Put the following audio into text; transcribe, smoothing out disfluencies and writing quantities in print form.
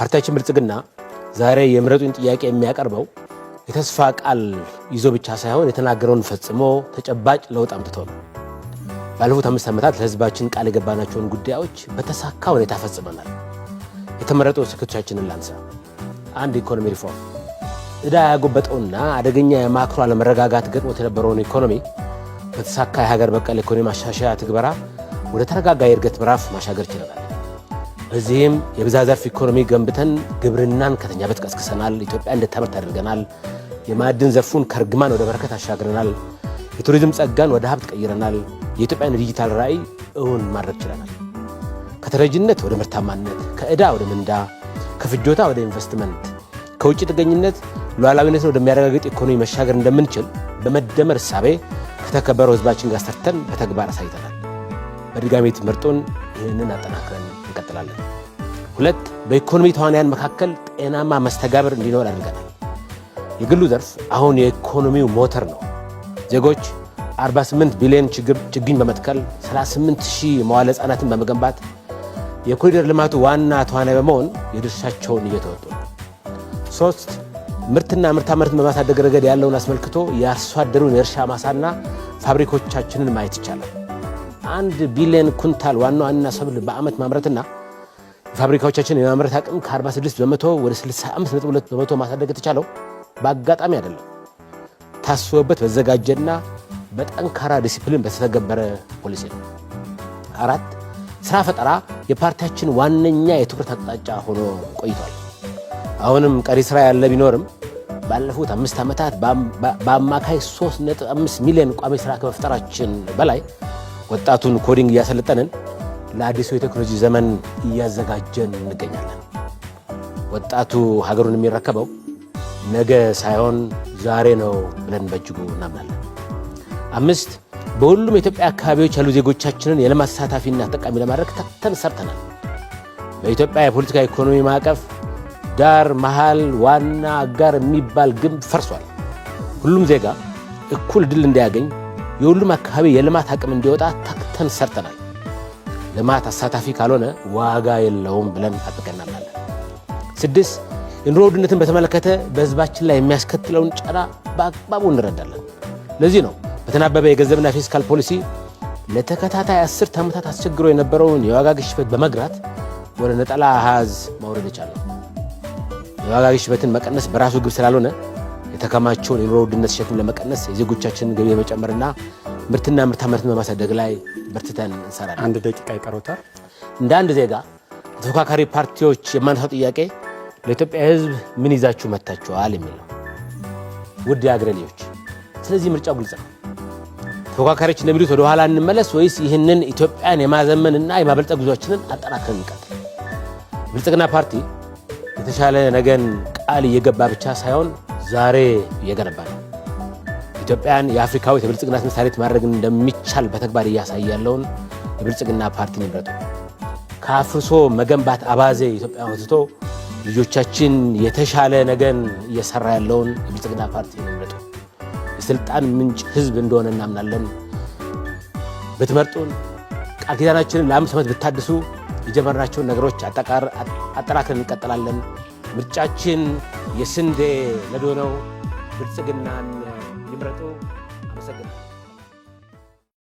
ፓርቲያችን ብልጽግና ዛሬ የምረጡኝ ጥያቄ የሚያቀርበው የተስፋ ቃል ይዞ ብቻ ሳይሆን የተናገረውን ፈጽሞ ተጨባጭ ለውጥ አምጥቶ ነው። ባለፉት 5 ዓመታት ለህዝባችን ቃል የገባናቸውን ጉዳዮች በተሳካ ሁኔታ ፈጽመናል። የተመረጡ ስኬቶቻችንን ላንሳ። አንድ ኢኮኖሚ ሪፎርም ዕዳ ያጎበጠውና አደገኛ የማክሮ አለመረጋጋት ገጥሞት የነበረውን ኢኮኖሚ በተሳካ የሀገር በቀል ኢኮኖሚ ማሻሻያ ትግበራ ወደ ተረጋጋ የእድገት ምዕራፍ ማሻገር ችለናል። በዚህም የብዝሃ ዘርፍ ኢኮኖሚ ገንብተን ግብርናን ከተኛበት ቀስቅሰናል። ኢትዮጵያ እንድታመርት አድርገናል። የማዕድን ዘርፉን ከርግማን ወደ በረከት አሻግረናል። የቱሪዝም ጸጋን ወደ ሀብት ቀይረናል። የኢትዮጵያን ዲጂታል ራዕይ እውን ማድረግ ችለናል። ከተረጅነት ወደ ምርታማነት፣ ከዕዳ ወደ ምንዳ፣ ከፍጆታ ወደ ኢንቨስትመንት፣ ከውጭ ጥገኝነት ሉዓላዊነትን ወደሚያረጋግጥ ኢኮኖሚ መሻገር እንደምንችል በመደመር እሳቤ ከተከበረው ህዝባችን ጋር ሰርተን በተግባር አሳይተናል። በድጋሚ ትምህርቱን ይህንን አጠናክረን እንቀጥላለን። 2 በኢኮኖሚ ተዋንያን መካከል ጤናማ መስተጋብር እንዲኖር አድርገናል። የግሉ ዘርፍ አሁን የኢኮኖሚው ሞተር ነው። ዜጎች 48 ቢሊዮን ችግኝ በመትከል 38,000 መዋለ ህጻናትን በመገንባት የኮሪደር ልማቱ ዋና ተዋናይ በመሆን የድርሻቸውን እየተወጡ ነው። 3 ምርትና ምርታማነትን በማሳደግ ረገድ ያለውን አስመልክቶ የአርሶ አደሩን የእርሻ ማሳና ፋብሪኮቻችንን ማየት ይቻላል። 1 ቢሊዮን ኩንታል ዋና ሰብል በዓመት ማምረትና ፋብሪካዎቻችን የማምረት አቅም ከ46 በመቶ ወደ 65.2 በመቶ ማሳደግ የተቻለው በአጋጣሚ አይደለም። ታስቦበት በተዘጋጀና በጠንካራ ዲሲፕሊን በተተገበረ ፖሊሲ ነው። 4 ስራ ፈጠራ የፓርቲያችን ዋነኛ የትኩረት አቅጣጫ ሆኖ ቆይቷል። አሁንም ቀሪ ስራ ያለ ቢኖርም ባለፉት 5 ዓመታት በአማካይ 3.5 ሚሊዮን ቋሚ ስራ ከመፍጠራችን በላይ ወጣቱን ኮዲንግ እያሰለጠንን ለአዲሱ የቴክኖሎጂ ዘመን እያዘጋጀን እንገኛለን። ወጣቱ ሀገሩን የሚረከበው ነገ ሳይሆን ዛሬ ነው ብለን በእጅጉ እናምናለን። 5 በሁሉም የኢትዮጵያ አካባቢዎች ያሉ ዜጎቻችንን የልማት ተሳታፊና ተጠቃሚ ለማድረግ ተግተን ሰርተናል። በኢትዮጵያ የፖለቲካ ኢኮኖሚ ማዕቀፍ ዳር መሃል ዋና አጋር የሚባል ግንብ ፈርሷል። ሁሉም ዜጋ እኩል ድል እንዲያገኝ የሁሉም አካባቢ የልማት አቅም እንዲወጣ ተግተን ሰርተናል። ልማት አሳታፊ ካልሆነ ዋጋ የለውም ብለን አጥብቀን እናምናለን። 6 የኑሮ ውድነትን በተመለከተ በህዝባችን ላይ የሚያስከትለውን ጫና በአግባቡ እንረዳለን። ለዚህ ነው በተናበበ የገንዘብና ፊስካል ፖሊሲ ለተከታታይ 10 ዓመታት አስቸግሮ የነበረውን የዋጋ ግሽበት በመግራት ወደ ነጠላ አሃዝ ማውረድ የቻለው። የዋጋ ግሽበትን መቀነስ በራሱ ግብ ስላልሆነ የተከማቸውን የኑሮ ውድነት ሸክም ለመቀነስ የዜጎቻችንን ገቢ የመጨመርና ምርትና ምርታማነትን በማሳደግ ላይ በርትተን እንሰራለን። 1 ደቂቃ ይቀሩታል። እንደ አንድ ዜጋ ተፎካካሪ ፓርቲዎች የማነሳው ጥያቄ ለኢትዮጵያ ህዝብ ምን ይዛችሁ መጥታችኋል የሚል ነው። ውድ የአገሬ ልጆች፣ ስለዚህ ምርጫው ግልጽ ነው። ተፎካካሪዎች እንደሚሉት ወደ ኋላ እንመለስ ወይስ ይህንን ኢትዮጵያን የማዘመንና የማበልጸግ ጉዟችንን አጠናክረን እንቀጥል? ብልጽግና ፓርቲ የተሻለ ነገን ቃል እየገባ ብቻ ሳይሆን ዛሬ እየገነባ ነው። ኢትዮጵያን የአፍሪካዊት የብልጽግና ተምሳሌት ማድረግ እንደሚቻል በተግባር እያሳየ ያለውን የብልጽግና ፓርቲ ይምረጡ። ከአፍርሶ መገንባት አባዜ ኢትዮጵያ ወጥቶ ልጆቻችን የተሻለ ነገን እየሰራ ያለውን የብልጽግና ፓርቲ ይምረጡ። የስልጣን ምንጭ ህዝብ እንደሆነ እናምናለን። ብትመርጡን፣ ቃል ኪዳናችንን ለ5 ዓመት ብታድሱ የጀመርናቸውን ነገሮች አጠናክረን እንቀጥላለን። ምርጫችን የስንዴ ነዶ ነው። ብልጽግናን ይምረጡ። አመሰግናለሁ።